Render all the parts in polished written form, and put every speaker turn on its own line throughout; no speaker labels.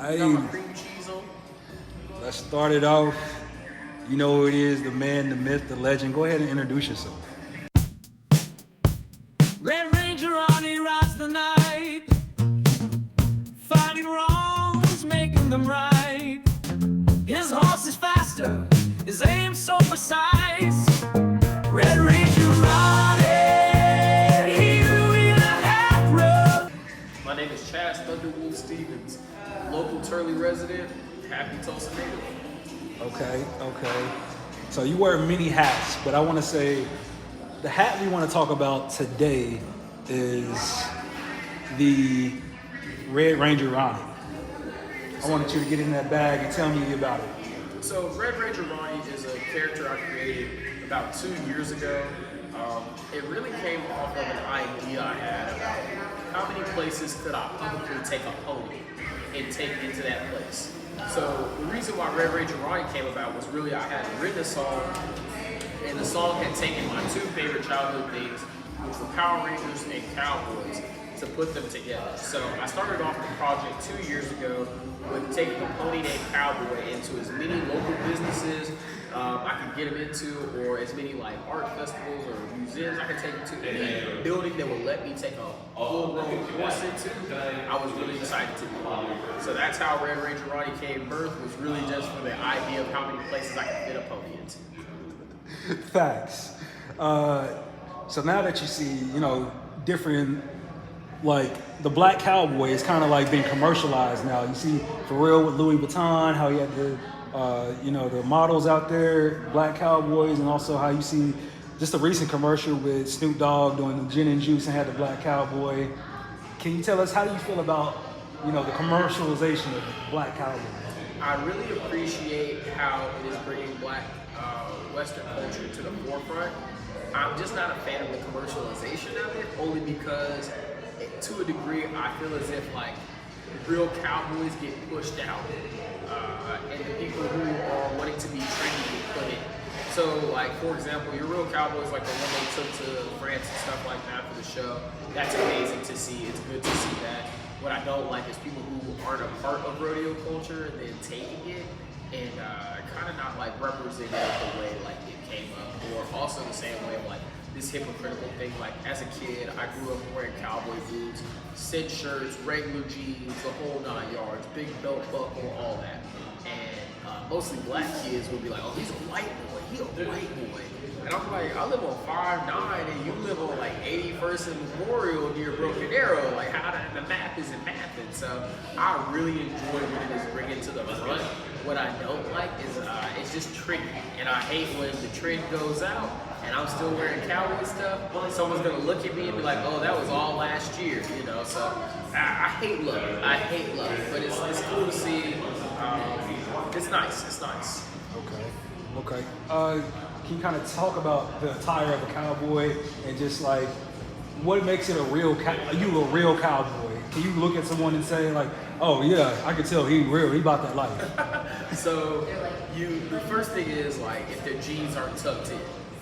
Hey,
Got my cream cheese on.
let's start it off. You know who it is, the man, the myth, the legend. Go ahead and introduce yourself.
RedRanger Ronnie rides the night, fighting wrongs, making them right. His horse is faster, his aim so precise. RedRanger Ronnie, he will have road.
My name is Chaz Thunderwolf Stevens, local Turley resident, happy Tulsa native.
Okay. So you wear many hats, but I want to say the hat we want to talk about today is the RedRanger Ronnie. I wanted you to get in that bag and tell me about it.
So RedRanger Ronnie is a character I created about 2 years ago. It really came off of an idea I had about how many places could I publicly take a pony and take into that place. So the reason why RedRanger Ronnie came about was really I had written a song, and the song had taken my two favorite childhood things, which were Power Rangers and Cowboys, to put them together. So I started off the project 2 years ago with taking a pony named Cowboy into as many local businesses I could get him into, or as many like art festivals or museums I could take him to, any building that would let me take a full-blown horse into. I was really excited to do it. So that's how RedRanger Ronnie came birth, was really just for the idea of how many places I could fit a pony into.
Facts. So now that you see, different, like the Black Cowboy is kind of like being commercialized now. You see for real with Louis Vuitton, how he had the models out there, Black Cowboys, and also how you see just a recent commercial with Snoop Dogg doing the gin and juice and had the Black Cowboy. Can you tell us how do you feel about, the commercialization of Black Cowboy?
I really appreciate how it is bringing Black Western culture to the forefront. I'm just not a fan of the commercialization of it, only because to a degree I feel as if like real cowboys get pushed out, and the people who are wanting to be trendy get put in. So like for example, your real cowboys like the one they took to France and stuff like that for the show, that's amazing to see. It's good to see that. What I don't like is people who aren't a part of rodeo culture and then taking it and kind of not like representing it the way like it came up, or also the same way of like this hypocritical thing. Like as a kid, I grew up wearing cowboy boots, cinch shirts, regular jeans, the whole 9 yards, big belt buckle, all that. And mostly black kids would be like, "Oh, he's a white boy. He a white boy." And I'm like, I live on 5'9", and you live on like 81st and Memorial near Broken Arrow. Like, how the math isn't mathing. So I really enjoy when it is bringing to the front. What I don't like is it's just tricky, and I hate when the trend goes out and I'm still wearing cowboy stuff. Someone's gonna look at me and be like, "Oh, that was all last year," So I hate love. But it's cool to see. It's nice.
Okay. Can you kind of talk about the attire of a cowboy and just like what makes it a real cowboy? Can you look at someone and say like, "Oh yeah, I can tell he real. He about that life."
So the first thing is like if their jeans aren't tucked in,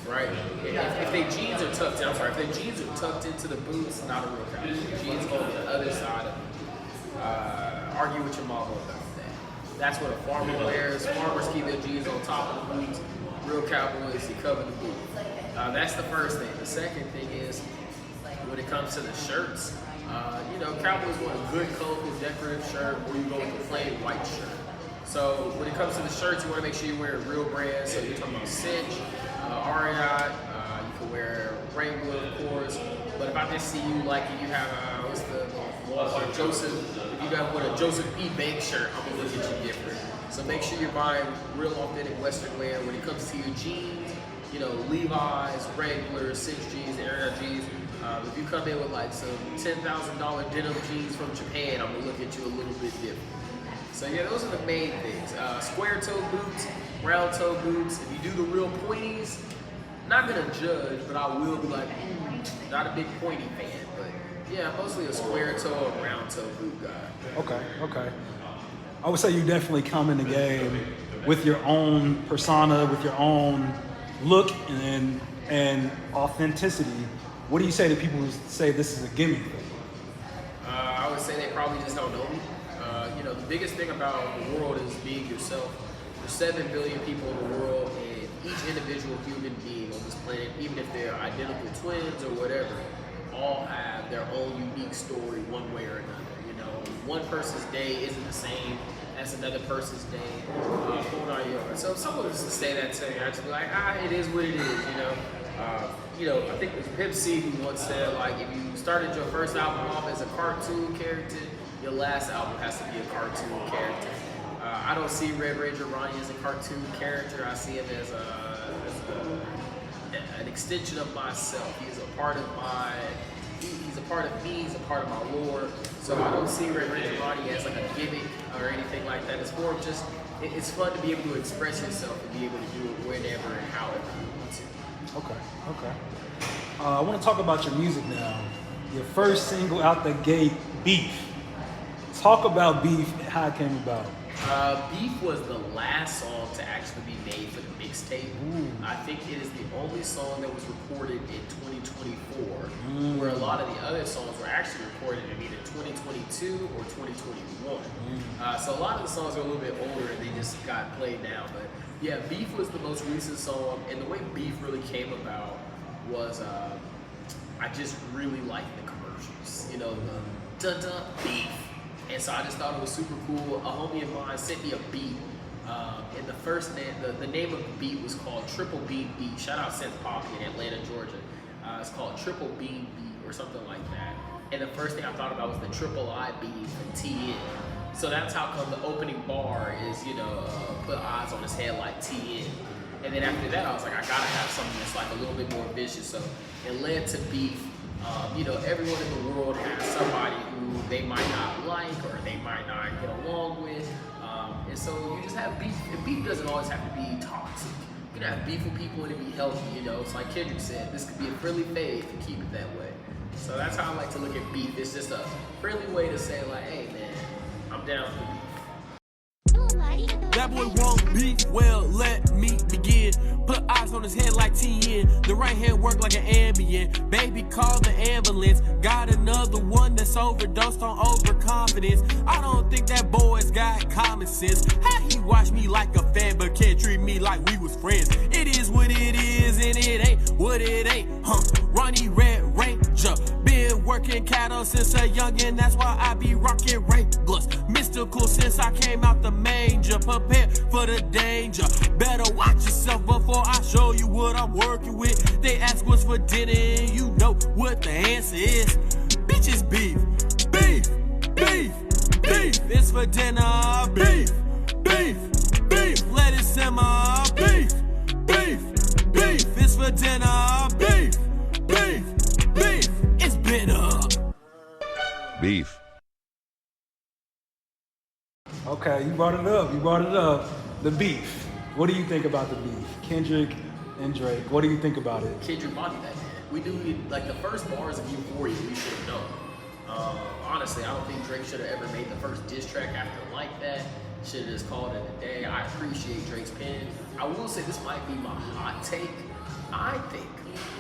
right? If their jeans are tucked in, if their jeans are tucked into the boots, not a real cowboy. Jeans go on the other side of it. Argue with your mama about that. That's what a farmer wears. Farmers keep their jeans on top of the boots. Real cowboys, you cover the boot. That's the first thing. The second thing is when it comes to the shirts, cowboys want a good, colorful, decorative shirt, or you go with a plain white shirt. So when it comes to the shirts, you want to make sure you're wearing real brands. So you're talking about Cinch, REI, you can wear Wrangler, of course. But if I just see you like it, you have Joseph. If you got a Joseph P. Banks shirt, I'm gonna look at you different. So make sure you're buying real authentic Western wear. When it comes to your jeans, Levi's, Wrangler, Cinch jeans, REI jeans. If you come in with like some $10,000 denim jeans from Japan, I'm gonna look at you a little bit different. So yeah, those are the main things. Square toe boots, round toe boots. If you do the real pointies, not gonna judge, but I will be like, not a big pointy fan. But yeah, mostly a square toe or round toe boot guy.
Okay. I would say you definitely come in the game with your own persona, with your own look and authenticity. What do you say to people who say this is a gimmick?
I would say they probably just don't know me. The biggest thing about the world is being yourself. There's 7 billion people in the world, and each individual human being on this planet, even if they're identical twins or whatever, all have their own unique story one way or another. You know, one person's day isn't the same as another person's day. So if someone was to say that to me, I'd just be like, it is what it is, you know. I think it was Pimp C who once said, like, if you started your first album off as a cartoon character, your last album has to be a cartoon character. I don't see RedRanger Ronnie as a cartoon character. I see him as an extension of myself. He's a part of he's a part of me, he's a part of my lore. So I don't see RedRanger Ronnie as like a gimmick or anything like that. It's more of just, it's fun to be able to express yourself and be able to do it whenever and however you want to.
Okay. I want to talk about your music now. Your first single out the gate, Beef. Talk about Beef and how it came about.
Beef was the last song to actually be made for the mixtape. I think it is the only song that was recorded in 2024, where a lot of the other songs were actually recorded in either 2022 or 2021. So a lot of the songs are a little bit older and they just got played now. But yeah, Beef was the most recent song, and the way Beef really came about was I just really liked the commercials. You know, the dun-dun beef. And so I just thought it was super cool. A homie of mine sent me a beat. And the first name, the name of the beat was called Triple Bean Beat. Shout out Seth Poppy in Atlanta, Georgia. It's called Triple Bean Beat or something like that. And the first thing I thought about was the Triple I beat from TN. So that's how come the opening bar is, put eyes on his head like TN. And then after that, I was like, I gotta have something that's like a little bit more vicious. So it led to Beef. Everyone in the world has somebody who they might not like or they might not get along with. And so you just have beef. And beef doesn't always have to be toxic. You can have beef with people and it be healthy, It's like Kendrick said, this could be a friendly phase to keep it that way. So that's how I like to look at beef. It's just a friendly way to say like, hey man, I'm down for beef.
That boy want beef, well, let me begin. Put eyes on his head like TN. The right hand work like an Ambien. Baby, call the ambulance. Got another one that's overdosed on overconfidence. I don't think that boy's got common sense. How he watch me like a fan, but can't treat me like we was friends. It is what it is, and it ain't what it ain't. Ronnie RedRanger. Been working cattle since a youngin', that's why I be rockin' Wranglers. Mystical since I came out the manger. Prepare for the danger. Better watch yourself before I show you what I'm working with. They ask what's for dinner and you know what the answer is. Bitches beef, beef, beef, beef. It's for dinner. Beef, beef, beef. Let it simmer. Beef, beef, beef. It's for dinner. Beef, beef, beef. It's bitter.
Beef.
Okay, you brought it up. The beef. What do you think about the beef? Kendrick and Drake, what do you think about it?
Kendrick bodied that man. We do, like the first bars of Euphoria, we should have known. Honestly, I don't think Drake should have ever made the first diss track after like that. Should have just called it a day. I appreciate Drake's pen. I will say this might be my hot take. I think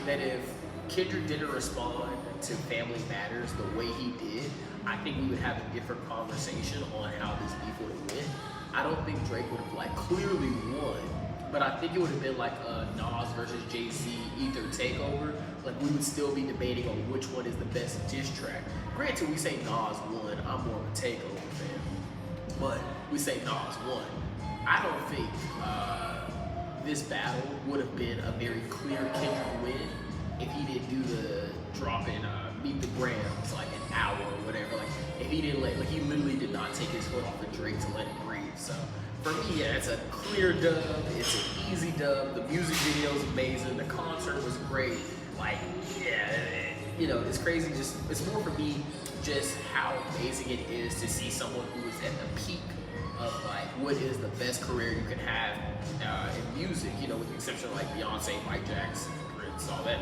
that if Kendrick didn't respond to Family Matters the way he did, I think we would have a different conversation on how this beef would have went. I don't think Drake would have clearly won, but I think it would have been like a Nas versus Jay-Z Ether takeover. We would still be debating on which one is the best diss track. Granted, we say Nas won. I'm more of a takeover fan, but we say Nas won. I don't think this battle would have been a very clear Kendrick win if he didn't do the drop in Meet the Grams an hour or whatever. If he didn't he literally did not take his foot off of Drake to let it breathe. So for me, yeah, it's a clear dub. It's an easy dub. The music video is amazing. The concert was great. It's crazy. It's more for me just how amazing it is to see someone who is at the peak of what is the best career you can have in music. With the exception of Beyonce, Mike Jackson, Prince, all that.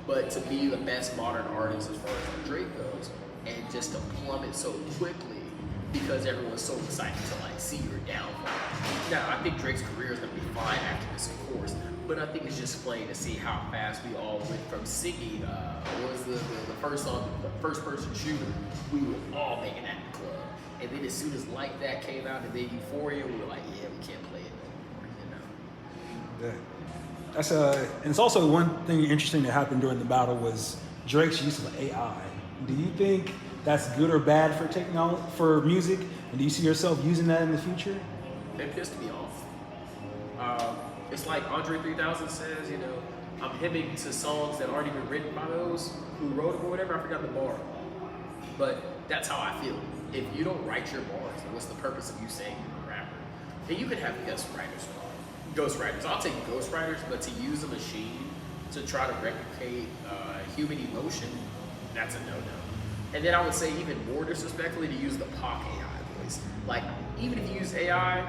But to be the best modern artist as far as Drake goes, and just to plummet so quickly because everyone's so excited to see your downfall. Now, I think Drake's career is going to be fine after this, of course, but I think it's just funny to see how fast we all went from singing, what was the first song, the first person shooter, we were all making that in the club. And then as soon as Like That came out and then Euphoria, we were like, yeah, we can't play it no more, you know.
Yeah. That's and it's also one thing interesting that happened during the battle was Drake's use of AI. Do you think that's good or bad for technology, for music? And do you see yourself using that in the future?
It pissed me off. It's like Andre 3000 says, you know, I'm hemming to songs that aren't even written by those who wrote them or whatever. I forgot the bar. But that's how I feel. If you don't write your bars, then what's the purpose of you saying you're a rapper? And you can have ghostwriters. I'll take ghostwriters, but to use a machine to try to replicate human emotion, that's a no-no. And then I would say even more disrespectfully to use the Pac AI voice. Like, even if you use AI,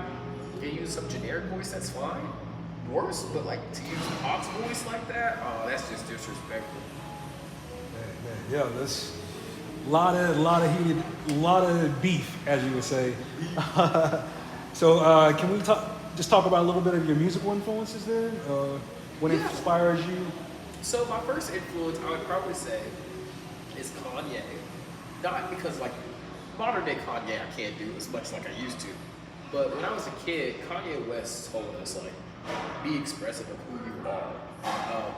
you use some generic voice, that's fine. Worse, but like to use Pac's voice like that, oh, that's just disrespectful.
Yeah, that's a lot of beef, as you would say. So can we talk about a little bit of your musical influences then? What inspires you?
So my first influence, I would probably say, is Kanye. Not because like modern day Kanye I can't do as much like I used to. But when I was a kid, Kanye West told us like, be expressive of who you are.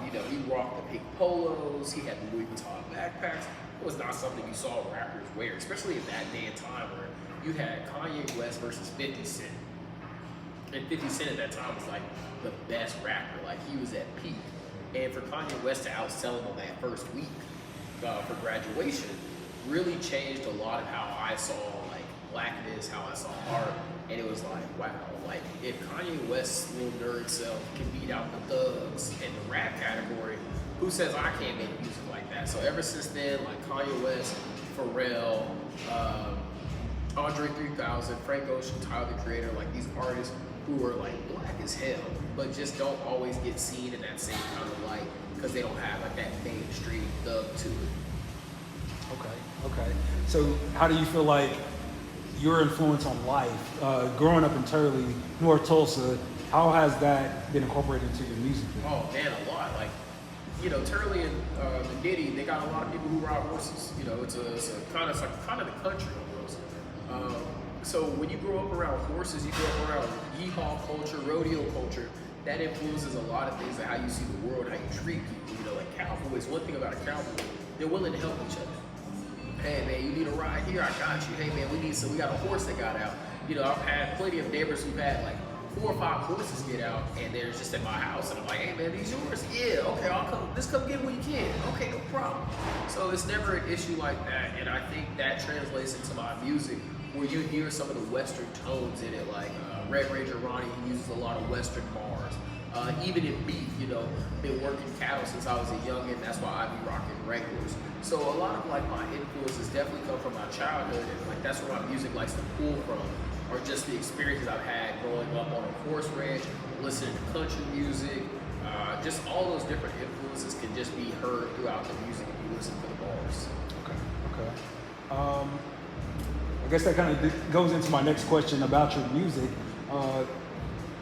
You know, he rocked the pink polos, he had the Louis Vuitton backpacks. It was not something you saw rappers wear, especially in that day and time where you had Kanye West versus 50 Cent. And 50 Cent at that time was like the best rapper, like he was at peak. And for Kanye West to outsell him on that first week for graduation really changed a lot of how I saw like blackness, how I saw art. And it was like, wow, like if Kanye West's little nerd self can beat out the thugs in the rap category, who says I can't make music like that? So ever since then, like Kanye West, Pharrell, Andre 3000, Frank Ocean, Tyler the Creator, like these artists who are like black as hell, but just don't always get seen in that same kind of light because they don't have like that mainstream thug to it.
Okay. So how do you feel like your influence on life, growing up in Turley, North Tulsa, how has that been incorporated into your music?
Oh man, a lot. Like, you know, Turley and the Giddy, they got a lot of people who ride horses. You know, it's kind of the country almost. So when you grow up around horses, you grow up around yeehaw culture, rodeo culture. That influences a lot of things, like how you see the world, how you treat people. You know, like cowboys. One thing about a cowboy, they're willing to help each other. Hey man, you need a ride here? I got you. Hey man, we got a horse that got out. You know, I've had plenty of neighbors who've had like 4 or 5 horses get out, and they're just at my house, and I'm like, hey man, these yours? Yeah, okay, I'll come. Just come get them when you can. Okay, no problem. So it's never an issue like that, and I think that translates into my music, where you hear some of the Western tones in it, like RedRanger Ronnie, he uses a lot of Western bars. Even in beef, you know, been working cattle since I was a youngin', that's why I be rocking regulars. So a lot of like my influences definitely come from my childhood, and like that's where my music likes to pull from, or just the experiences I've had growing up on a horse ranch, listening to country music. Just all those different influences can just be heard throughout the music if you listen to the bars.
Okay. I guess that kind of goes into my next question about your music.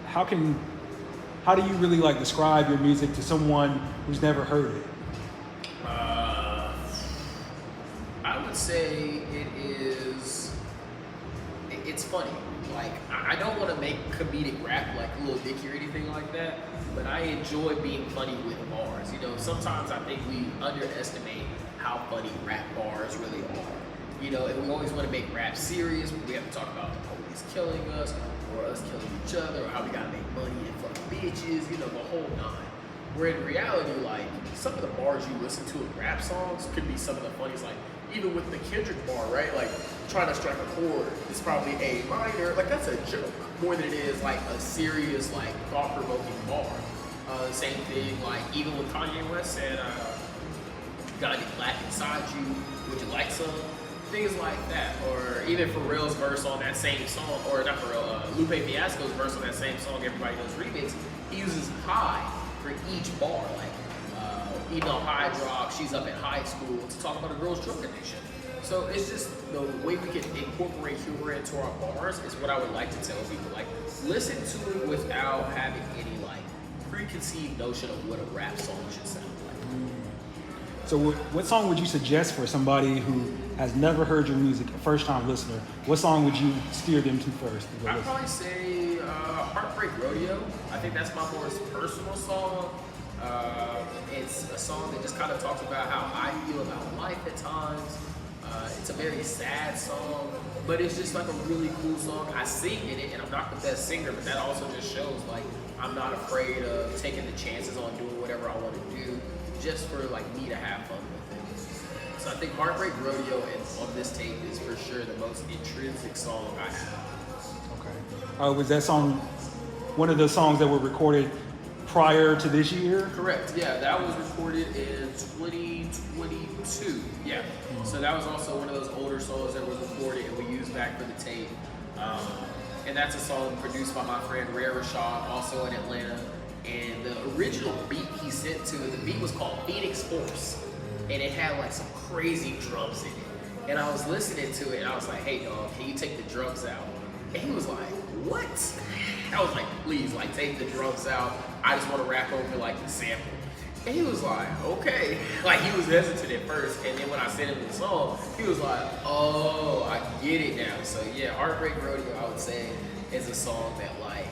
How do you really like describe your music to someone who's never heard it?
I would say it's funny. Like, I don't want to make comedic rap like Lil Dicky or anything like that, but I enjoy being funny with bars. You know, sometimes I think we underestimate how funny rap bars really are. You know, and we always want to make rap serious. We have to talk about the police killing us, or us killing each other, or how we gotta make money and fuck bitches, you know, the whole nine. Where in reality, like, some of the bars you listen to in rap songs could be some of the funniest, like, even with the Kendrick bar, right? Like, trying to strike a chord is probably A minor. Like, that's a joke more than it is, like, a serious, like, thought-provoking bar. Same thing, like, even with Kanye West said, gotta get black inside you, would you like some? Things like that. Or even Pharrell's verse on that same song, or not Pharrell, Lupe Fiasco's verse on that same song, Everybody Knows Remix, he uses high for each bar. Like, email high drop, she's up in high school, to talk about a girl's drug addiction. So it's just the way we can incorporate humor into our bars is what I would like to tell people. Like, listen to it without having any like preconceived notion of what a rap song should sound like.
So what song would you suggest for somebody who has never heard your music, a first-time listener? What song would you steer them to first? To go
I'd
listen?
probably say Heartbreak Rodeo. I think that's my most personal song. It's a song that just kind of talks about how I feel about life at times. It's a very sad song, but it's just like a really cool song. I sing in it, and I'm not the best singer, but that also just shows like I'm not afraid of taking the chances on doing whatever I want to do, just for like me to have fun with it. So I think Heartbreak Rodeo on this tape is for sure the most intrinsic song I have.
Okay. Was that song one of the songs that were recorded prior to this year?
Correct. Yeah, that was recorded in 2022. Yeah. So that was also one of those older songs that was recorded and we used back for the tape. And that's a song produced by my friend RedRanger, also in Atlanta. And the original beat he sent to it, the beat was called Phoenix Force. And it had like some crazy drums in it. And I was listening to it and I was like, hey dog, can you take the drums out? And he was like, what? I was like, please, like take the drums out. I just want to rap over like the sample. And he was like, okay. Like he was hesitant at first. And then when I sent him the song, he was like, oh, I get it now. So yeah, Heartbreak Rodeo, I would say, is a song that like,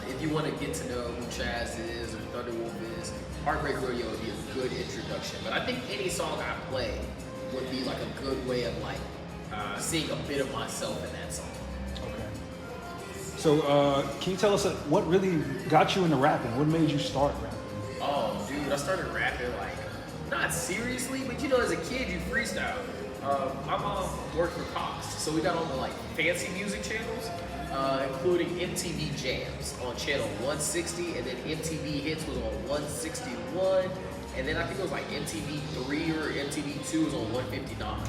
if you want to get to know who Chaz is or Thunderwolf is, Heartbreak Rodeo would be a good introduction. But I think any song I play would be like a good way of like seeing a bit of myself in that song.
Okay. So can you tell us what really got you into rapping? What made you start rapping?
Oh, dude, I started rapping like, not seriously, but you know, as a kid, you freestyle. My mom worked for Cox, so we got on the like fancy music channels, including MTV Jams on channel 160, and then MTV Hits was on 161, and then I think it was like MTV 3 or MTV 2 was on 159.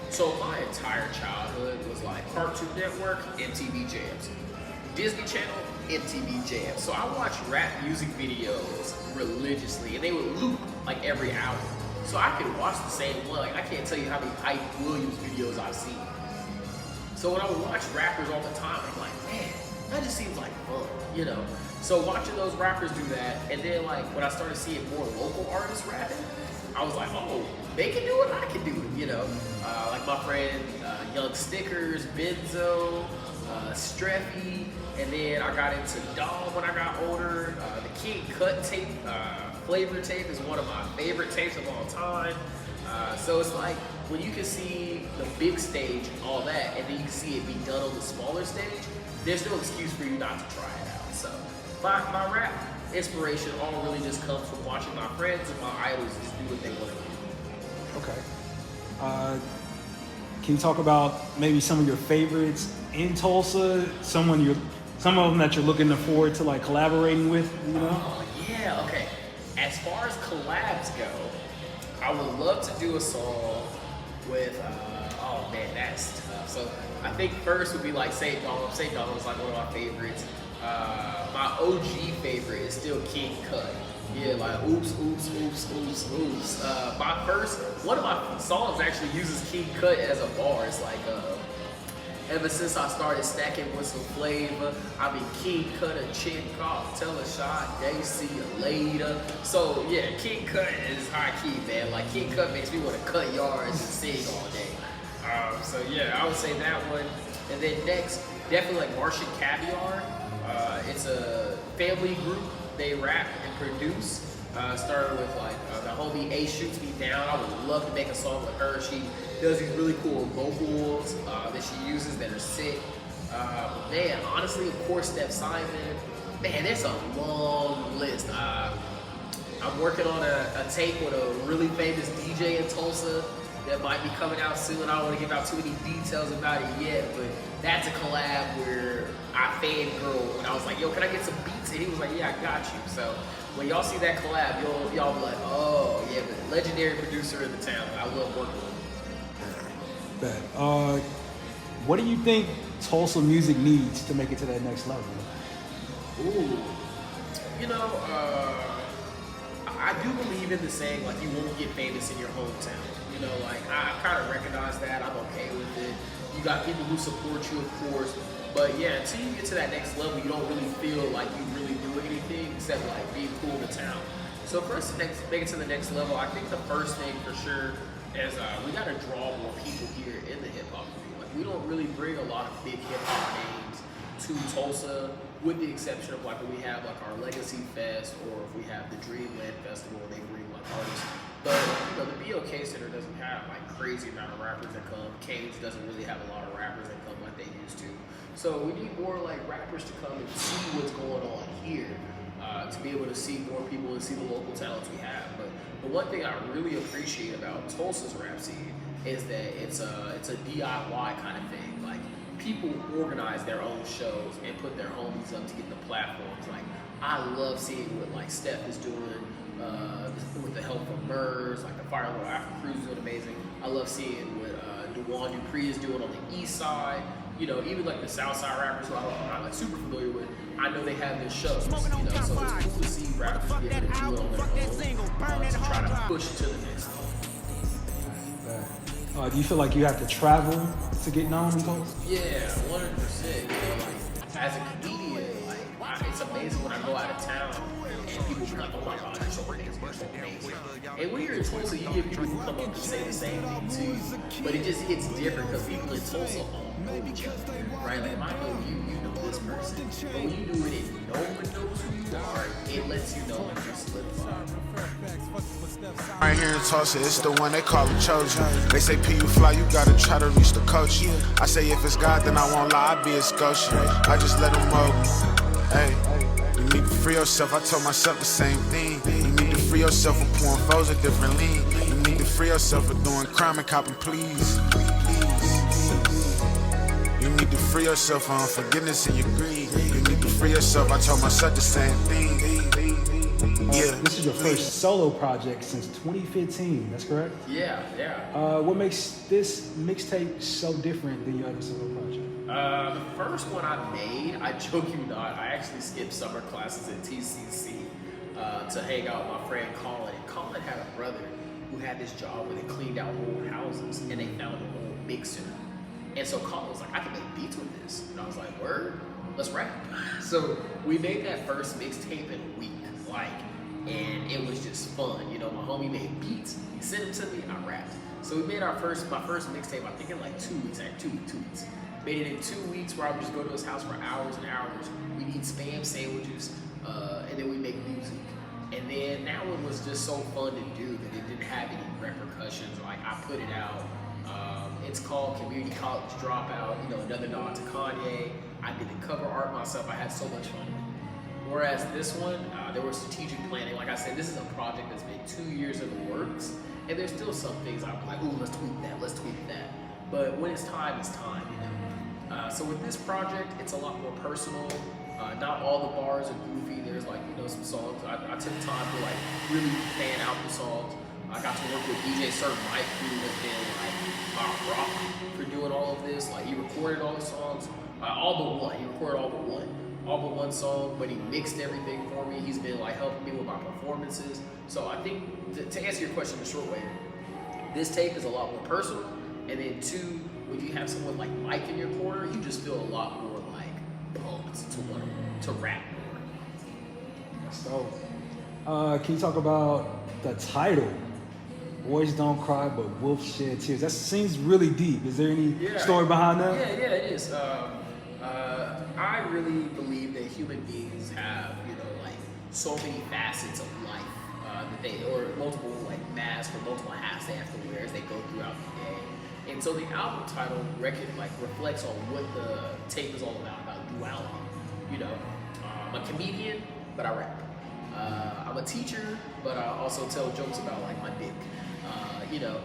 So my entire childhood was like Cartoon Network, MTV Jams. Disney Channel, MTV Jams. So I watched rap music videos religiously, and they would loop like every hour. So I could watch the same one. Like I can't tell you how many Ike Williams videos I've seen. So when I would watch rappers all the time, I'm like, man, that just seems like fun, you know? So watching those rappers do that, and then like when I started seeing more local artists rapping, I was like, oh, they can do what I can do, you know? Like my friend Young Stickers, Benzo, Streffy, and then I got into Dom when I got older. The King Cut tape, Flavor tape is one of my favorite tapes of all time. So it's like when you can see the big stage and all that, and then you can see it be done on the smaller stage, there's no excuse for you not to try it out. So my rap inspiration all really just comes from watching my friends and my idols just do what they want to do.
Okay. Can you talk about maybe some of your favorites in Tulsa? Some of them that you're looking forward to like collaborating with, you know?
Oh, yeah, okay. As far as collabs go, I would love to do a song with, oh man, that's tough. So I think first would be like St. Donald. St. Donald is like one of my favorites. My OG favorite is still King Cut. Yeah, like oops, oops, oops, oops, oops. One of my songs actually uses King Cut as a bar. It's like, ever since I started stacking with some flavor, I've been King Cut a chick off, tell a shot, they see you later. So yeah, King Cut is high key, man. Like King Cut makes me want to cut yards and sing all day. So yeah, I would say that one. And then next, definitely like Martian Caviar. It's a family group. They rap and produce. Started with like the homie A Shoots Me Down. I would love to make a song with her. She does these really cool vocals that she uses that are sick. Man, honestly, of course, Steph Simon. Man, there's a long list. I'm working on a tape with a really famous DJ in Tulsa that might be coming out soon. I don't want to give out too many details about it yet, but that's a collab where I fangirl and I was like, yo, can I get some beats? And he was like, yeah, I got you. So when y'all see that collab, y'all be like, oh yeah, the legendary producer in the town. I love working with him.
Bet. What do you think Tulsa music needs to make it to that next level?
Ooh, you know, I do believe in the saying, like, you won't get famous in your hometown. You know, like, I kind of recognize that. I'm okay with it. You got people who support you, of course. But yeah, until you get to that next level, you don't really feel like you really do anything except like being cool in the town. So for us to make it to the next level, I think the first thing for sure is we got to draw more people here in the hip hop community. Like we don't really bring a lot of big hip hop names to Tulsa, with the exception of like when we have like our Legacy Fest or if we have the Dreamland Festival and they bring like artists. But you know, the BOK Center doesn't have like crazy amount of rappers that come. Cage doesn't really have a lot of rappers that come like they used to. So we need more like rappers to come and see what's going on here, to be able to see more people and see the local talents we have. But the one thing I really appreciate about Tulsa's rap scene is that it's a DIY kind of thing. Like people organize their own shows and put their homies up to get the platforms. Like I love seeing what like Steph is doing with the help from Murs, like the Fire Little Afro Crews is doing amazing. I love seeing what Dewan Dupree is doing on the east side. You know, even like the South Side rappers who I'm not like super familiar with, I know they have their shows. You know, so it's cool to see rappers be able to do it on their own to try to push it to the next level.
Do you feel like you have to travel to get known in Tulsa?
Yeah, 100%. You know, like as a comedian, like it's amazing when I go out of town and people be like, "Oh my God, you're so amazing, you're so amazing." And when you're in Tulsa, you get people who come up and say the same thing to you, but it just hits different because people in Tulsa all know each other, right? Like if I know you, you know this person, but when you do it and no one knows who you are, it lets you know and just solidify.
Right here in Tulsa, it's the one they call a Trojan. They say P, you fly, you gotta try to reach the coach. I say if it's God, then I won't lie, I be a Scotian. I just let them know, hey, you need to free yourself. I told myself the same thing. You need to free yourself for pouring foes a different lean. You need to free yourself for doing crime and copping please. You need to free yourself for unforgiveness and your greed. You need to free yourself. I told myself the same thing. Yeah.
This is your first solo project since 2015, that's correct?
Yeah.
What makes this mixtape so different than your other solo project?
The first one I made, I joke you not, I actually skipped summer classes at TCC to hang out with my friend Colin. And Colin had a brother who had this job where they cleaned out old houses and they found an old mixer. And so Colin was like, I can make beats with this. And I was like, word, let's rap. So we made that first mixtape in a week, and it was just fun. You know, my homie made beats, he sent them to me, I rapped. So we made my first mixtape, I think in like 2 weeks, actually 2 weeks. Made it in 2 weeks where I would just go to his house for hours and hours. We'd eat Spam sandwiches, and then we make music. And then that one was just so fun to do that it didn't have any repercussions. Like I put it out. It's called Community College Dropout, you know, another nod to Kanye. I did the cover art myself. I had so much fun. Whereas this one, there was strategic planning. Like I said, this is a project that's been 2 years in the works. And there's still some things I'm like, ooh, let's tweak that. But when it's time, you know. So with this project, it's a lot more personal. Not all the bars are goofy. There's like, you know, some songs. I took time to like really plan out the songs. I got to work with DJ Sir Mike, who has been like rock for doing all of this. Like he recorded all the songs, all but one. He recorded all but one song, but he mixed everything for me. He's been like helping me with my performances. So I think to answer your question the short way, this tape is a lot more personal. And then two, when you have someone like Mike in your corner, you just feel a lot more like pumped to rap more.
That's dope. Can you talk about the title? Boys Don't Cry, but Wolves Shed Tears. That seems really deep. Is there any story behind that?
Yeah, it is. I really believe that human beings have, you know, like so many facets of life or multiple like masks or multiple hats they have to wear as they go throughout the day. And so the album title reflects on what the tape is all about duality. You know, I'm a comedian, but I rap. I'm a teacher, but I also tell jokes about like my dick. You know,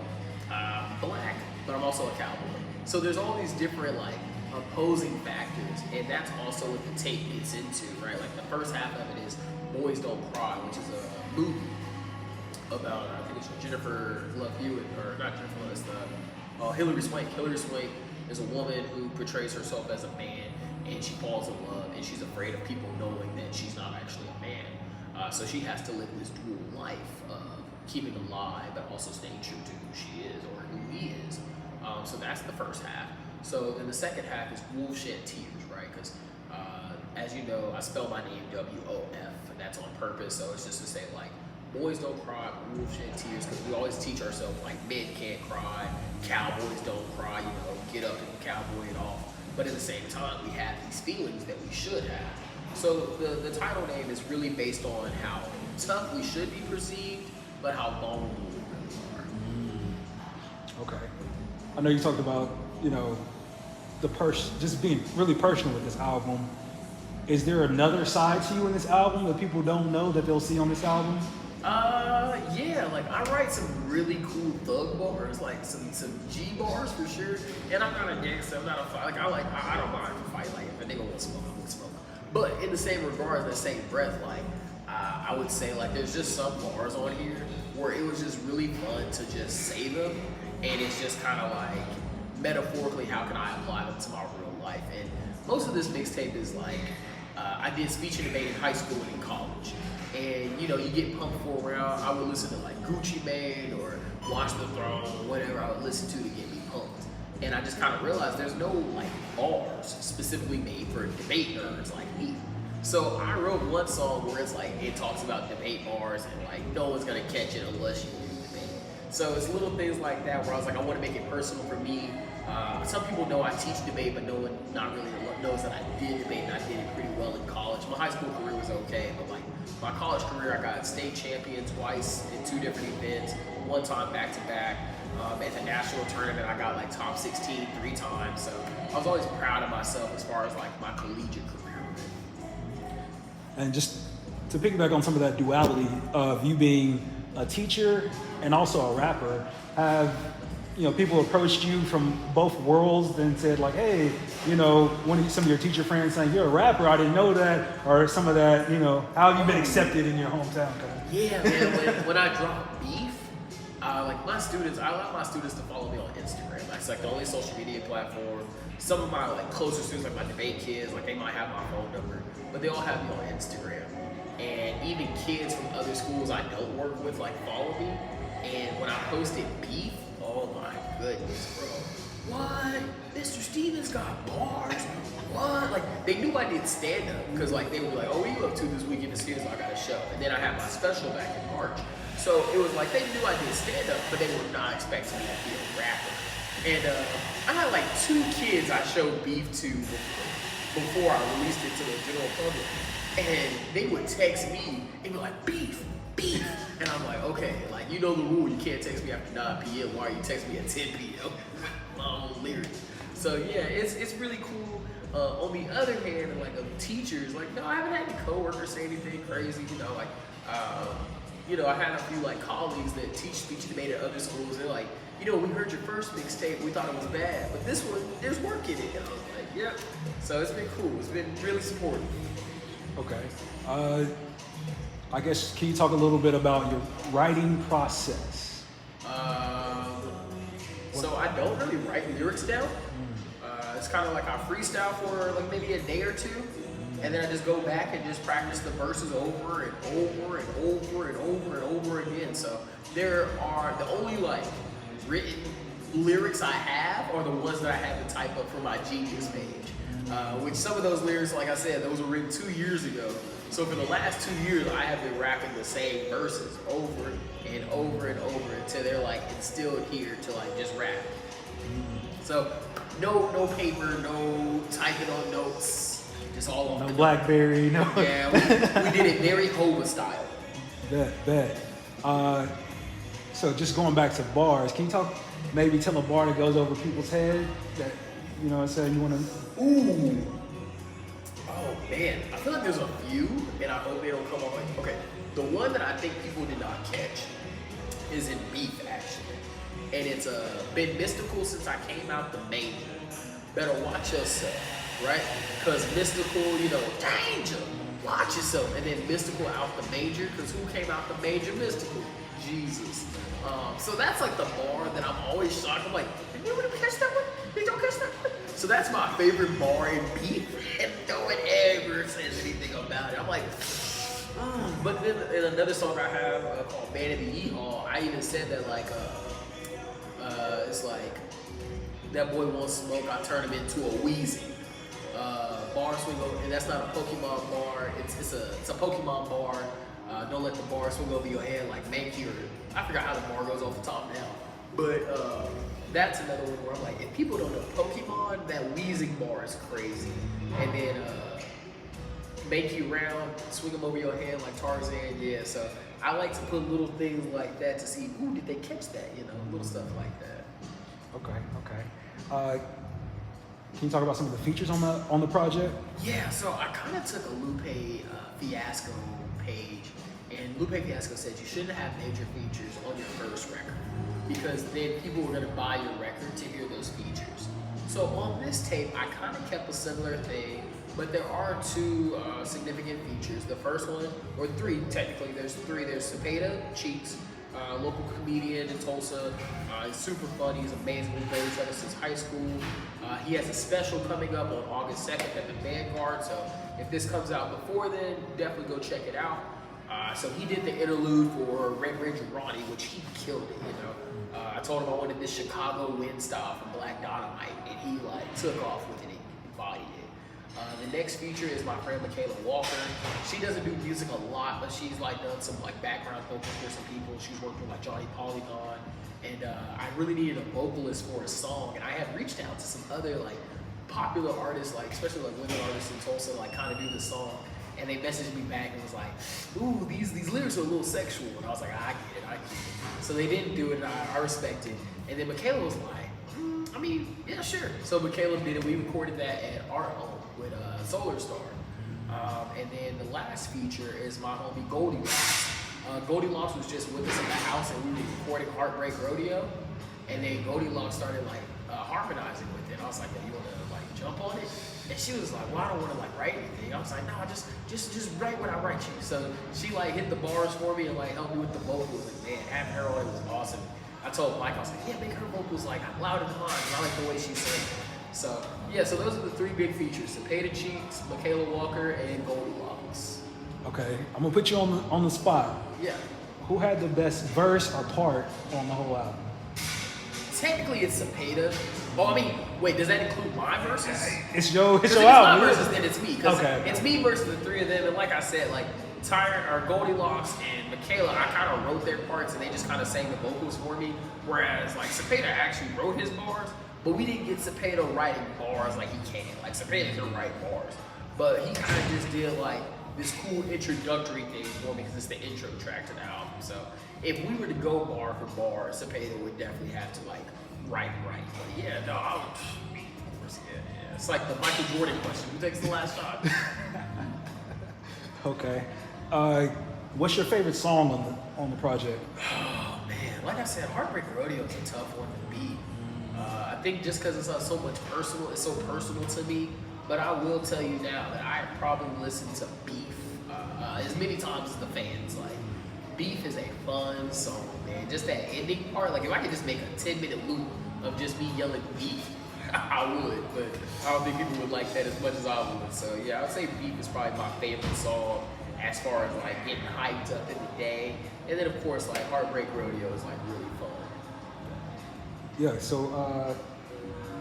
I'm black, but I'm also a cowboy. So there's all these different like opposing factors, and that's also what the tape gets into, right? Like the first half of it is Boys Don't Cry, which is a movie about I think it's Jennifer Love Hewitt, or not Jennifer Love, it's the Hilary Swank. Hilary Swank is a woman who portrays herself as a man, and she falls in love, and she's afraid of people knowing that she's not actually a man. So she has to live this dual life of keeping alive, but also staying true to who she is or who he is. So that's the first half. So then the second half is Wolves Shed Tears, right? Because as you know, I spell my name WOF, and that's on purpose. So it's just to say like boys don't cry, wolves shed tears, because we always teach ourselves like men can't cry, cowboys don't cry, you know, get up and cowboy it off. But at the same time, we have these feelings that we should have. So the title name is really based on how tough we should be perceived, but how vulnerable we really are.
Okay. I know you talked about, you know, just being really personal with this album. Is there another side to you in this album that people don't know that they'll see on this album?
Yeah, like I write some really cool thug bars, like some G bars for sure. And I'm not a gangster, I'm not a fight. Like I don't mind to fight. Like if a nigga wants smoke, I'm gonna smoke. But in the same regard, in the same breath, like I would say like there's just some bars on here where it was just really fun to just say them, and it's just kind of like metaphorically how can I apply them to my real life. And most of this mixtape is like I did speech and debate in high school and in college. And you know, you get pumped for a round. I would listen to like Gucci Mane or Watch the Throne, whatever I would listen to get me pumped. And I just kind of realized there's no like bars specifically made for debate nerds like me. So I wrote one song where it's like it talks about debate bars and like no one's gonna catch it unless you do debate. So it's little things like that where I was like, I want to make it personal for me. Some people know I teach debate, but no one not really knows that I did debate, and I did it pretty well in college. My high school career was okay, but like my college career, I got state champion twice in 2 different events, one time back to back. At the national tournament, I got like top 16 3 times. So I was always proud of myself as far as like my collegiate career.
And just to piggyback on some of that duality of you being a teacher and also a rapper, have people approached you from both worlds and said like, hey, some of your teacher friends saying you're a rapper, I didn't know that, or some of that, how have you been accepted in your hometown?
Yeah, man, when I drop Beef, like my students, I allow my students to follow me on Instagram. That's like the only social media platform. Some of my like closer students, like my debate kids, like they might have my phone number, but they all have me on Instagram. And even kids from other schools I don't work with like follow me. And when I posted Beef, oh my goodness, bro. What? Mr. Stevens got bars? What? Like, they knew I did stand-up, because, like, they were like, oh, what are you up to this weekend? As soon as I got a show. And then I had my special back in March. So it was like, they knew I did stand-up, but they were not expecting me to be a rapper. And I had, like, 2 kids I showed Beef to before I released it to the general public. And they would text me and be like, Beef. And I'm like, okay, like, you know the rule, you can't text me after 9 p.m. Why are you text me at 10 p.m. with my own lyrics? So yeah, it's really cool. On the other hand, like of teachers, like no, I haven't had any coworkers say anything crazy. I had a few like colleagues that teach speech and debate at other schools. They're like, we heard your first mixtape, we thought it was bad, but this one, there's work in it. And I was like, yep. So it's been cool. It's been really supportive.
Okay. I guess, can you talk a little bit about your writing process?
So I don't really write lyrics down. It's kind of like I freestyle for like maybe a day or 2, and then I just go back and just practice the verses over and over and over and over and over again. So there are the only like written lyrics I have are the ones that I had to type up for my Genius page. Which some of those lyrics, like I said, those were written 2 years ago. So for the last 2 years, I have been rapping the same verses over and over and over until they're like instilled here to like just rap. So no paper, no typing on notes, just all on
no BlackBerry, no.
Yeah, we did it very Hova style.
Bet. So just going back to bars, can you maybe tell a bar that goes over people's head that, you want to...
Ooh. Oh man, I feel like there's a few, and I hope they don't come off like, okay, the one that I think people did not catch is in Beef, actually. And it's been mystical since I came out the manger. Better watch yourself, right? Because mystical, danger, watch yourself. And then mystical out the manger, because who came out the manger? Mystical, Jesus. So that's like the bar that I'm always shocked. I'm like, did you catch that one? Did y'all catch that one? So that's my favorite bar in Beef, and no one ever says anything about it. I'm like, But then in another song I have called Man of the Yeehaw, I even said that like, it's like, that boy wants smoke, I turn him into a Wheezy. Bar swing over, and that's not a Pokemon bar, it's a Pokemon bar. Don't let the bar swing over your head like Mankey, or I forgot how the bar goes off the top now. But that's another one where I'm like, if people don't know Pokemon, that wheezing bar is crazy. And then make you round, swing them over your head like Tarzan. Yeah, so I like to put little things like that to see, ooh, did they catch that? You know, little stuff like that.
Okay. Can you talk about some of the features on the project?
Yeah, so I kind of took a Lupe Fiasco page, and Lupe Fiasco said you shouldn't have major features on your first record because then people were going to buy your record to hear those features. So on this tape, I kind of kept a similar thing, but there are two significant features. The first one, or three technically, there's three. There's Cepeda, Cheeks, local comedian in Tulsa. He's super funny, he's amazing. We've known each other since high school. He has a special coming up on August 2nd at the Vanguard, so if this comes out before then, definitely go check it out. So he did the interlude for RedRanger Ronnie, which he killed it, you know. I told him I wanted this Chicago wind style from Black Dynamite, and he like took off with it and embodied it. The next feature is my friend Michaela Walker. She doesn't do music a lot, but she's like done some like background vocals for some people. She's worked with like Johnny Polygon, and I really needed a vocalist for a song, and I had reached out to some other like popular artists, like especially like women artists in Tulsa, like kind of do this song, and they messaged me back and was like, "Ooh, these lyrics are a little sexual," and I was like, "I get it." So they didn't do it, and I respect it. And then Michaela was like, I mean, yeah, sure. So Michaela did it. We recorded that at our home with Solar Star. And then the last feature is my homie Goldilocks. Goldilocks was just with us in the house, and we were recording Heartbreak Rodeo. And then Goldilocks started like harmonizing with it. I was like, "Yo, you want to like jump on it?" And she was like, "Well, I don't want to like write anything." I was like, "No, just write what I write you." So she like hit the bars for me and like helped me with the vocals. And man, having her on it was awesome. I told Mike, I was like, "Yeah, make her vocals like louder than mine. I like the way she sings." So yeah, so those are the three big features: Cepeda Cheeks, Michaela Walker, and Goldilocks.
Okay, I'm gonna put you on the spot.
Yeah.
Who had the best verse or part on the whole album?
Technically, it's Cepeda. Oh, I mean, wait, does that include my verses?
It's your
If
album.
my verses, then it's me. Because
Okay.
it's me versus the three of them. And like I said, like Goldilocks and Michaela, I kind of wrote their parts and they just kind of sang the vocals for me. Whereas like Cepeda actually wrote his bars, but we didn't get Cepeda writing bars like he can. Like Cepeda can write bars, but he kind of just did like this cool introductory thing for me because it's the intro track to the album. So if we were to go bar for bar, Cepeda would definitely have to like write. But yeah, no, I would, of course, yeah. It's like the Michael Jordan question: who takes the last shot?
Okay. What's your favorite song on the project?
Oh man, like I said, Heartbreak Rodeo is a tough one to beat. I think just because it's so much personal, it's so personal to me. But I will tell you now that I probably listen to Beef as many times as the fans. Like, Beef is a fun song, man. Just that ending part. Like, if I could just make a 10-minute loop of just me yelling Beef, I would. But I don't think people would like that as much as I would. So yeah, I would say Beef is probably my favorite song as far as like getting hyped up in the day. And then of course like Heartbreak Rodeo is like really fun.
Yeah, so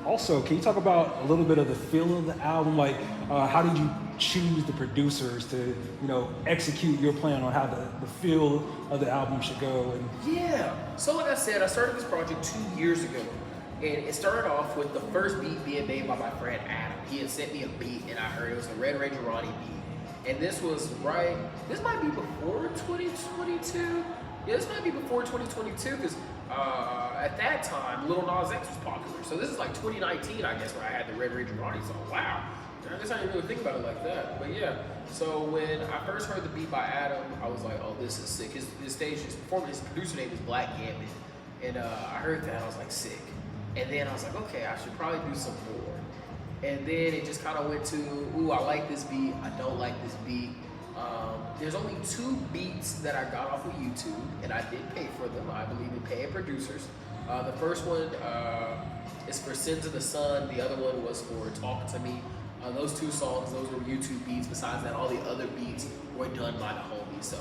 also, can you talk about a little bit of the feel of the album? Like, how did you choose the producers to, execute your plan on how the feel of the album should go? And
Yeah, so like I said, I started this project 2 years ago. And it started off with the first beat being made by my friend Adam. He had sent me a beat and I heard it was a RedRanger Ronnie beat. And this might be before 2022. Yeah, this might be before 2022 because at that time, Lil Nas X was popular. So this is like 2019, I guess, where I had the RedRanger Ronnie song. Wow. I guess I didn't really think about it like that. But yeah, so when I first heard the beat by Adam, I was like, oh, this is sick. His producer name is Black Cowboy. And I heard that, I was like, sick. And then I was like, okay, I should probably do some more. And then it just kind of went to, ooh, I like this beat, I don't like this beat. There's only 2 beats that I got off of YouTube, and I did pay for them. I believe in paying producers. The first one is for Sins of the Sun. The other one was for Talk to Me. Those 2 songs, those were YouTube beats. Besides that, all the other beats were done by the homies. So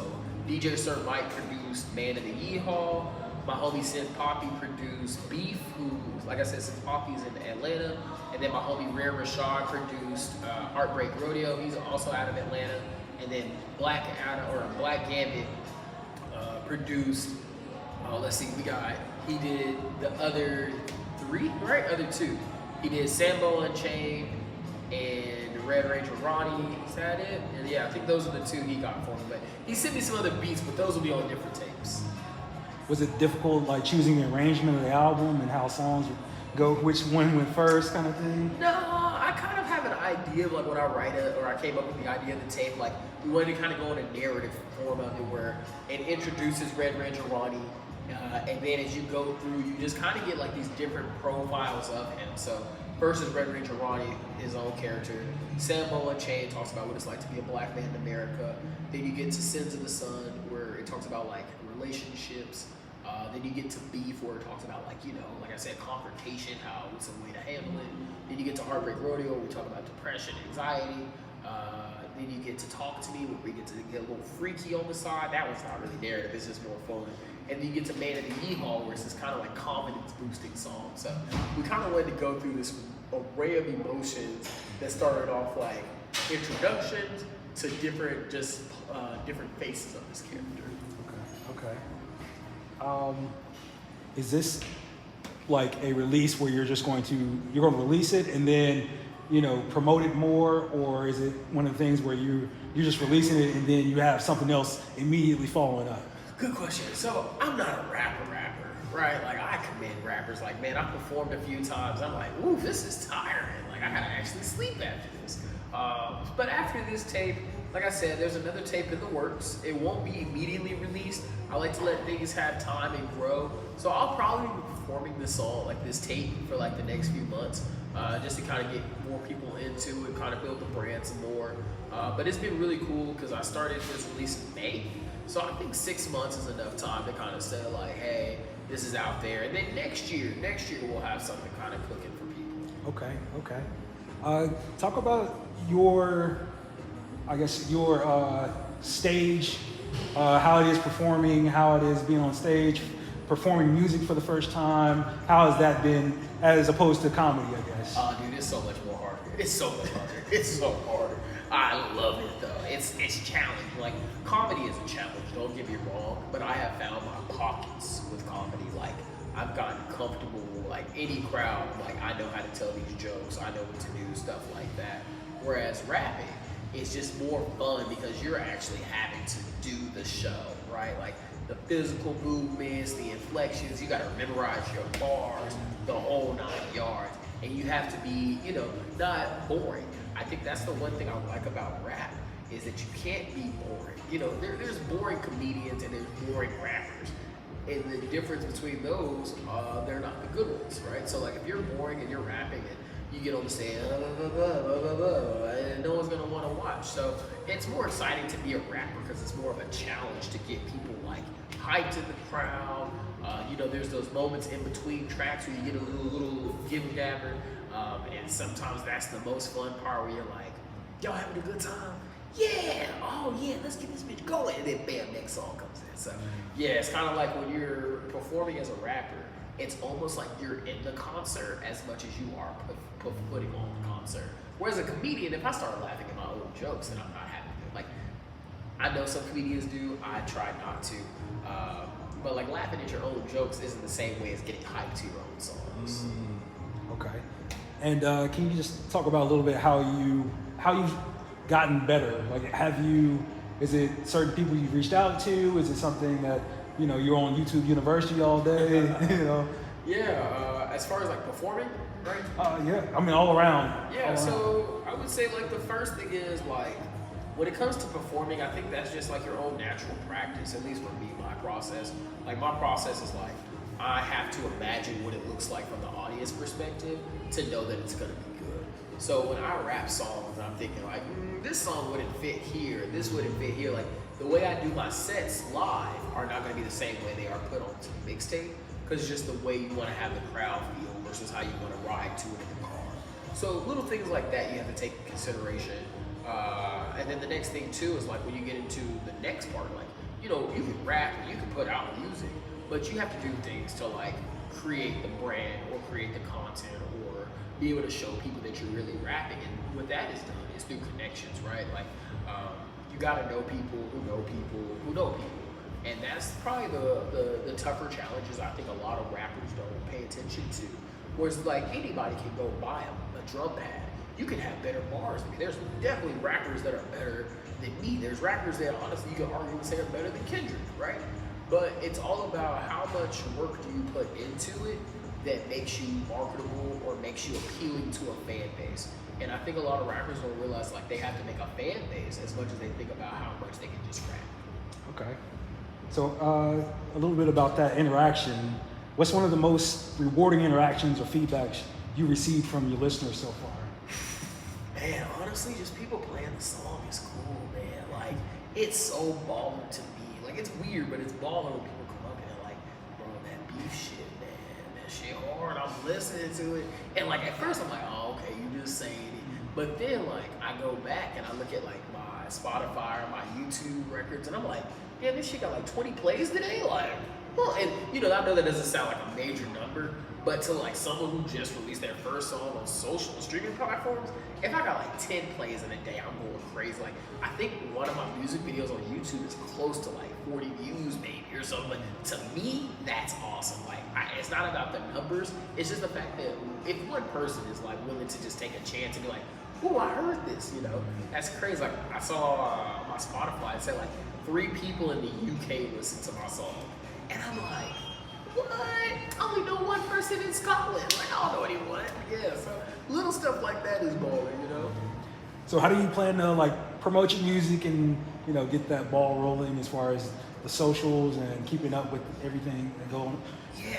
DJ Sir Mike produced Man in the Yeehaw. My homie Synth Poppy produced Beef, who, like I said, Synth Poppy's in Atlanta. And then my homie Rare Rashad produced Heartbreak Rodeo. He's also out of Atlanta. and then Black Gambit produced. Let's see, he did the other 3, right? Other 2. He did Sambo Unchained and RedRanger Ronnie. Is that it? And yeah, I think those are the 2 he got for me. But he sent me some other beats, but those will be on different tapes.
Was it difficult, like choosing the arrangement of the album and how songs would go, which one went first, kind of thing?
No, I kind of have an idea of like when I write it, or I came up with the idea of the tape. Like we wanted to kind of go in a narrative form of it, where it introduces RedRanger Ronnie. And then as you go through, you just kind of get like these different profiles of him. So first is RedRanger Ronnie, his own character. Sambo Unchained talks about what it's like to be a black man in America. Then you get to Sins of the Sun, where it talks about like relationships. Then you get to Beef, where it talks about like, you know, like I said, confrontation, how it's a way to handle it. Then you get to Heartbreak Rodeo, where we talk about depression, anxiety. Then you get to Talk to Me, where we get to get a little freaky on the side. That one's not really narrative, it's just more fun. And then you get to Man of the Yeehaw, where it's this kind of like confidence boosting song. So we kind of wanted to go through this array of emotions that started off like introductions to different faces of this character.
Okay. Is this like a release where you're going to release it and then, you know, promote it more, or is it one of the things where you're just releasing it and then you have something else immediately following up?
Good question. So I'm not a rapper, right? Like I commend rappers. Like, man, I performed a few times. I'm like, ooh, this is tiring. Like I gotta actually sleep after this. But after this tape, like I said, there's another tape in the works. It won't be immediately released. I like to let things have time and grow. So I'll probably be performing this song, like this tape, for like the next few months, just to kind of get more people into it, kind of build the brand some more. But it's been really cool because I started this release in May. So I think 6 months is enough time to kind of say like, hey, this is out there. And then next year we'll have something kind of cooking for people.
Okay. Talk about your stage, how it is performing, how it is being on stage, performing music for the first time. How has that been as opposed to comedy, I guess?
Dude, it's so much more harder. It's so much harder. It's so hard. I love it though. It's challenging. Like comedy is a challenge, don't get me wrong, but I have found my pockets with comedy. Like I've gotten comfortable, like any crowd, like I know how to tell these jokes, I know what to do, stuff like that. Whereas rapping, it's just more fun because you're actually having to do the show, right? Like the physical movements, the inflections, you gotta memorize your bars, the whole 9 yards. And you have to be, you know, not boring. I think that's the one thing I like about rap, is that you can't be boring. You know, there's boring comedians and there's boring rappers. And the difference between those, they're not the good ones, right? So like if you're boring and you're rapping and you get on the stage, and no one's gonna wanna watch. So it's more exciting to be a rapper because it's more of a challenge to get people like hyped in the crowd. You know, there's those moments in between tracks where you get a little gibber-gabber, and sometimes that's the most fun part where you're like, y'all having a good time? Yeah, oh yeah, let's get this bitch going, and then bam, next song comes in. So yeah, it's kind of like when you're performing as a rapper, it's almost like you're in the concert as much as you are putting on the concert. Whereas a comedian, if I start laughing at my own jokes, then I'm not happy. Like, I know some comedians do, I try not to. But like laughing at your own jokes isn't the same way as getting hyped to your own songs.
Okay. And can you just talk about a little bit how you've gotten better? Like, is it certain people you've reached out to? Is it something that, you know, you're on YouTube University all day, you know?
Yeah, as far as like performing, right?
Yeah, I mean all around.
Yeah, so I would say like the first thing is like, when it comes to performing, I think that's just like your own natural practice, at least for me, my process. Like my process is like, I have to imagine what it looks like from the audience perspective to know that it's gonna be good. So when I rap songs, I'm thinking like, this song wouldn't fit here, this wouldn't fit here. Like the way I do my sets live are not gonna be the same way they are put onto the mixtape, because it's just the way you wanna have the crowd feel versus how you wanna ride to it in the car. So little things like that you have to take into consideration. And then the next thing too is like when you get into the next part, like, you know, you can rap, you can put out music, but you have to do things to like create the brand or create the content or be able to show people that you're really rapping. And what that is done is through connections, right? Like, you gotta know people who know people who know people. And that's probably the tougher challenges I think a lot of rappers don't pay attention to. Whereas like anybody can go buy a drum pad. You can have better bars. I mean, there's definitely rappers that are better than me. There's rappers that honestly you can argue and say are better than Kendrick, right? But it's all about how much work do you put into it that makes you marketable or makes you appealing to a fan base. And I think a lot of rappers don't realize like they have to make a fan base as much as they think about how much they can just rap.
Okay. So a little bit about that interaction. What's one of the most rewarding interactions or feedbacks you received from your listeners so far?
Man, honestly, just people playing the song is cool, man. Like, it's so baller to me. Like, it's weird, but it's baller when people come up and they're like, bro, that beef shit, man, that shit hard. I'm listening to it. And, like, at first I'm like, oh, okay, you just saying it. But then, like, I go back and I look at, like, my Spotify or my YouTube records, and I'm like, damn, this shit got, like, 20 plays today? Like, well, and, you know, I know that doesn't sound like a major number, but to like someone who just released their first song on social streaming platforms, if I got like 10 plays in a day, I'm going crazy. Like, I think one of my music videos on YouTube is close to like 40 views maybe or something. But to me, that's awesome. Like, it's not about the numbers. It's just the fact that if one person is like willing to just take a chance and be like, oh, I heard this, you know, that's crazy. Like, I saw on my Spotify, it said like 3 people in the UK listened to my song. And I'm like, what? I only know one person in Scotland. Like, I don't know anyone. Yeah, so little stuff like that is balling, you know?
So how do you plan to like promote your music and, you know, get that ball rolling as far as the socials and keeping up with everything and going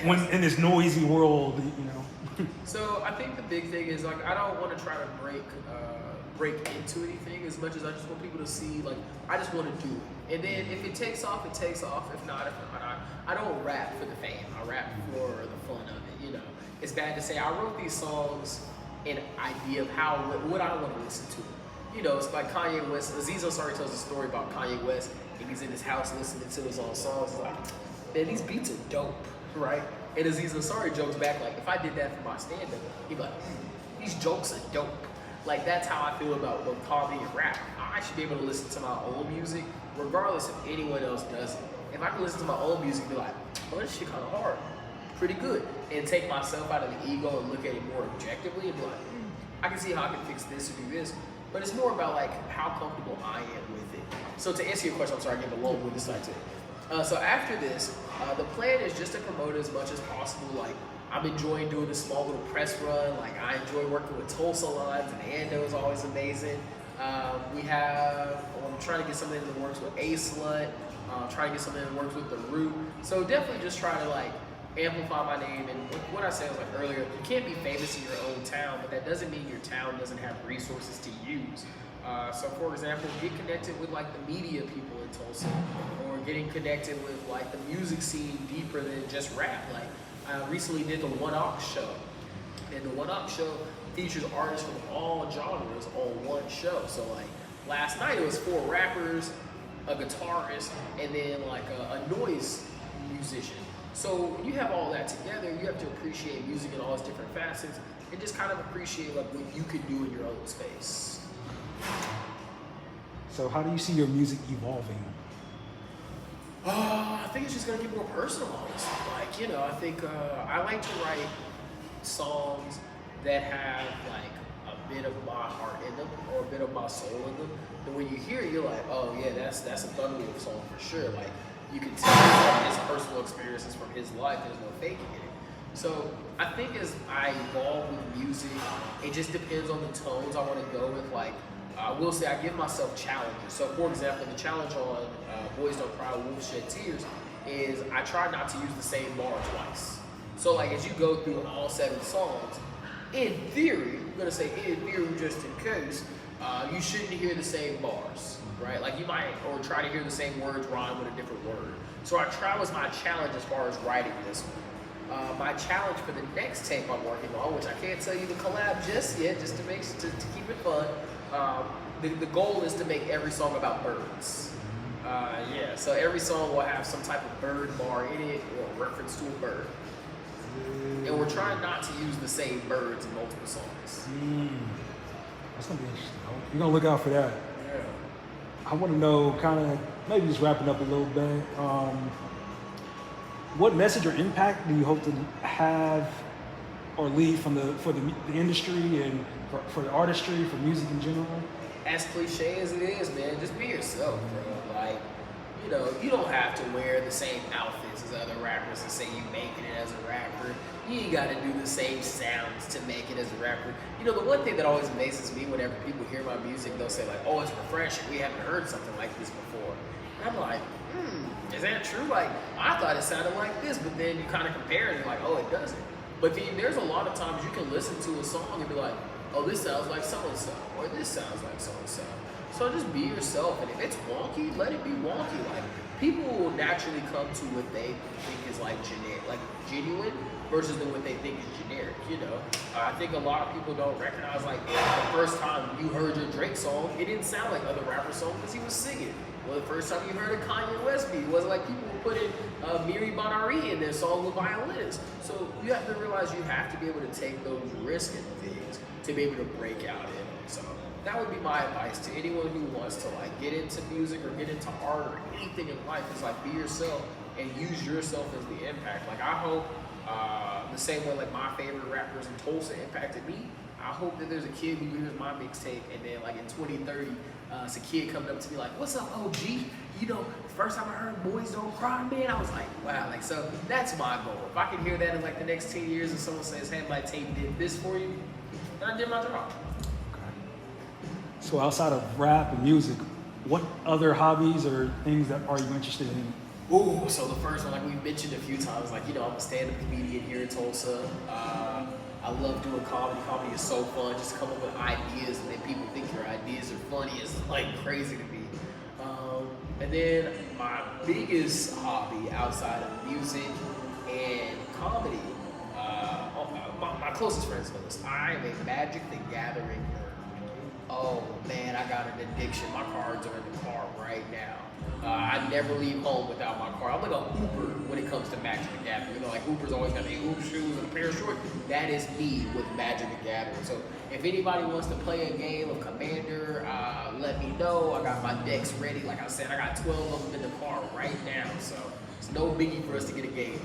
when in this noisy world, you know?
So I think the big thing is like, I don't want to try to break into anything as much as I just want people to see, like, I just want to do it. And then if it takes off, it takes off. If not, I don't rap for the fame. I rap for the fun of it, you know. It's bad to say I wrote these songs in idea of what I want to listen to. You know, it's like Kanye West. Aziz Ansari tells a story about Kanye West, and he's in his house listening to his own songs. He's like, man, these beats are dope, right? And Aziz Ansari jokes back, like, if I did that for my stand-up, he'd be like, these jokes are dope. Like, that's how I feel about when comedy and rap. I should be able to listen to my own music, regardless if anyone else does it. If I can listen to my own music and be like, oh, this shit kind of hard, pretty good, and take myself out of the ego and look at it more objectively and be like, I can see how I can fix this or do this. But it's more about like how comfortable I am with it. So to answer your question, I'm sorry, I gave a long-winded side to it. So after this, the plan is just to promote as much as possible. Like, I'm enjoying doing this small little press run. Like, I enjoy working with Tulsa lines, and Ando is always amazing. I'm trying to get something in the works with A-Slut. Trying to get something in the works with The Root. So definitely just try to like amplify my name. And what I said was like earlier, you can't be famous in your own town, but that doesn't mean your town doesn't have resources to use. So for example, get connected with like the media people in Tulsa, or getting connected with like the music scene deeper than just rap. Like, I recently did the One Ox show, and the One Ox show features artists from all genres on one show. So like last night it was 4 rappers, a guitarist, and then like a noise musician. So when you have all that together, you have to appreciate music in all its different facets and just kind of appreciate like what you can do in your own space.
So how do you see your music evolving?
I think it's just gonna get more personal, honestly. Like, you know, I think I like to write songs that have like a bit of my heart in them or a bit of my soul in them. And when you hear it, you're like, oh yeah, that's a Thunderwolf song for sure. Like, you can tell from his personal experiences from his life. There's no faking in it. So I think as I evolve with music, it just depends on the tones I want to go with. Like, I will say I give myself challenges. So for example, the challenge on Boys Don't Cry, Wolves Shed Tears is I try not to use the same bar twice. So like as you go through all 7 songs, in theory, I'm gonna say in theory just in case, you shouldn't hear the same bars, right? Like you might, or try to hear the same words rhyme with a different word. So I try was my challenge as far as writing this one. My challenge for the next tape I'm working on, which I can't tell you the collab just yet, just to keep it fun. The goal is to make every song about birds. So every song will have some type of bird bar in it or reference to a bird. And we're trying not to use the same birds in multiple songs.
That's gonna be interesting. You're gonna look out for that.
Yeah.
I want to know, kind of, maybe just wrapping up a little bit. What message or impact do you hope to have or leave for the industry and for the artistry, for music in general?
As cliche as it is, man, just be yourself, bro. Like, you know, you don't have to wear the same outfits as other rappers and say you making it as a rapper. You ain't got to do the same sounds to make it as a rapper. You know, the one thing that always amazes me whenever people hear my music, they'll say like, oh, it's refreshing. We haven't heard something like this before. And I'm like, is that true? Like, I thought it sounded like this, but then you kind of compare it and you're like, oh, it doesn't. But then there's a lot of times you can listen to a song and be like, oh, this sounds like so-and-so, or this sounds like so-and-so. So just be yourself, and if it's wonky, let it be wonky. Like, people will naturally come to what they think is like genuine versus than what they think is generic, you know? I think a lot of people don't recognize, like, the first time you heard your Drake song, it didn't sound like other rapper songs because he was singing. Well, the first time you heard a Kanye West beat, it wasn't like people were putting Miri Bonari in their song with violins. So you have to realize you have to be able to take those risks and things to be able to break out in them. So that would be my advice to anyone who wants to like get into music or get into art or anything in life, is like be yourself and use yourself as the impact. Like, I hope the same way like my favorite rappers in Tulsa impacted me, I hope that there's a kid who hears my mixtape and then like in 2030, it's a kid coming up to me like, what's up, OG? You know, first time I heard Boys Don't Cry, man, I was like, wow. Like, so that's my goal. If I can hear that in like the next 10 years and someone says, hey, my tape did this for you, then I did my job.
Okay. So outside of rap and music, what other hobbies or things that are you interested in?
Ooh, so the first one, like we mentioned a few times, like, you know, I'm a stand-up comedian here in Tulsa. I love doing comedy. Comedy is so fun, just to come up with ideas, and then people think your ideas are funny. It's like crazy to me. And then my biggest hobby outside of music and comedy, my closest friends know this. I am a Magic the Gathering nerd. Oh man, I got an addiction. My cards are in the car right now. I never leave home without my car. I'm like a Hooper when it comes to Magic the Gathering. You know, like Hooper's always got the hoop shoes and a pair of shorts. That is me with Magic the Gathering. So if anybody wants to play a game of Commander, let me know. I got my decks ready. Like I said, I got 12 of them in the car right now. So it's no biggie for us to get a game in.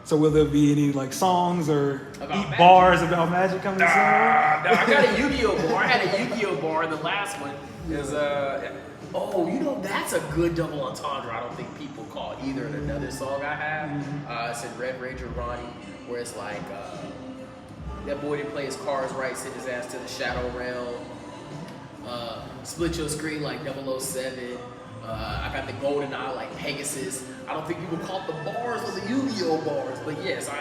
So will there be any like songs or
About
bars about Magic coming soon?
I got a Yu-Gi-Oh bar. I had a Yu-Gi-Oh bar. The last one is oh, you know, that's a good double entendre. I don't think people call either in another song I have. It's in RedRanger Ronnie, where it's like that boy didn't play his cards right, sent his ass to the Shadow Realm. Split your screen like 007. I got the golden eye like Pegasus. I don't think people call it the bars or the Yu-Gi-Oh bars, but yes, I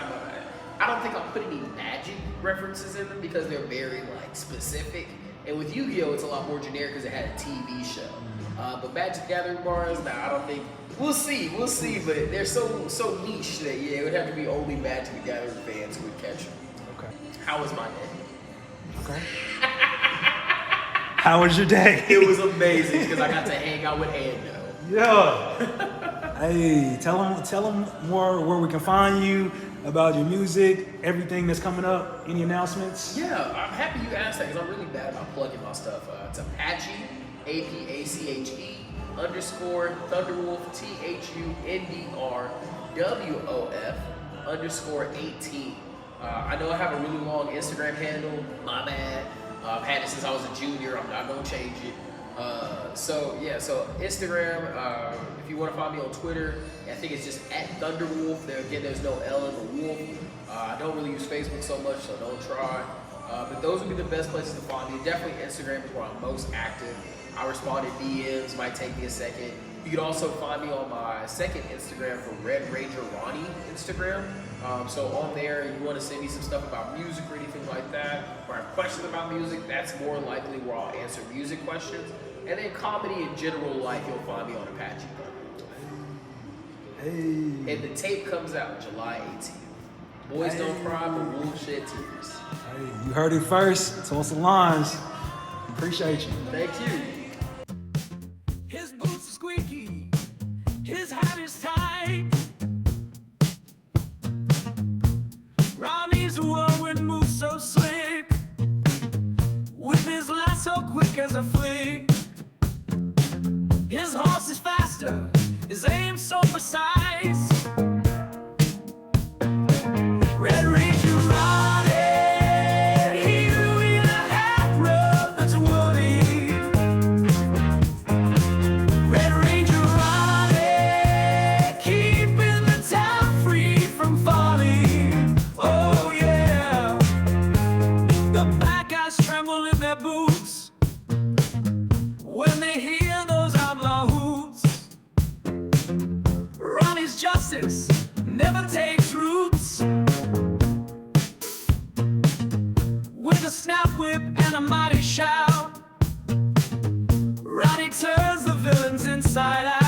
don't think I'll put any Magic references in them because they're very like specific. And with Yu-Gi-Oh, it's a lot more generic because it had a TV show. But Magic Gathering bars, I don't think. We'll see. But they're so niche that yeah, it would have to be only Magic the Gathering fans who would catch them.
Okay.
How was my day?
Okay. How was your day?
It was amazing because I got to hang out with Ando.
Yeah. Hey, tell them more where we can find you, about your music, everything that's coming up, any announcements?
Yeah, I'm happy you asked that because I'm really bad about plugging my stuff. It's Apache, APACHE _ Thunderwolf, THUNDRWOF _18. I know I have a really long Instagram handle, my bad. I've had it since I was a junior, I'm not gonna change it. So Instagram, if you want to find me on Twitter, I think it's just @Thunderwolf. There again, there's no L in the wolf. I don't really use Facebook so much, so don't try. But those would be the best places to find me. Definitely Instagram is where I'm most active. I respond to DMs, might take me a second. You can also find me on my second Instagram for RedRanger Ronnie Instagram. So on there, you want to send me some stuff about music or anything like that, or have questions about music, that's more likely where I'll answer music questions. And then comedy in general life, you'll find me on Apache.
Hey.
And the tape comes out July 18th. Boys Don't Cry, but Wolves Shed Tears.
Hey, you heard it first. Tulsa Lines. Appreciate you.
Thank you.
His boots are squeaky, his hat is tight. Ronnie's whirlwind moves so slick, with his lasso quick as a flick. His horse is faster, his aim so precise. Red Ranger Ronnie, he in a hat rub that's woolly. Red Ranger Ronnie, keeping the town free from falling. Oh yeah, the bad guys tremble in their boots when they hear those outlaw hoots. Ronnie's justice never takes roots. With a snap whip and a mighty shout, Ronnie turns the villains inside out.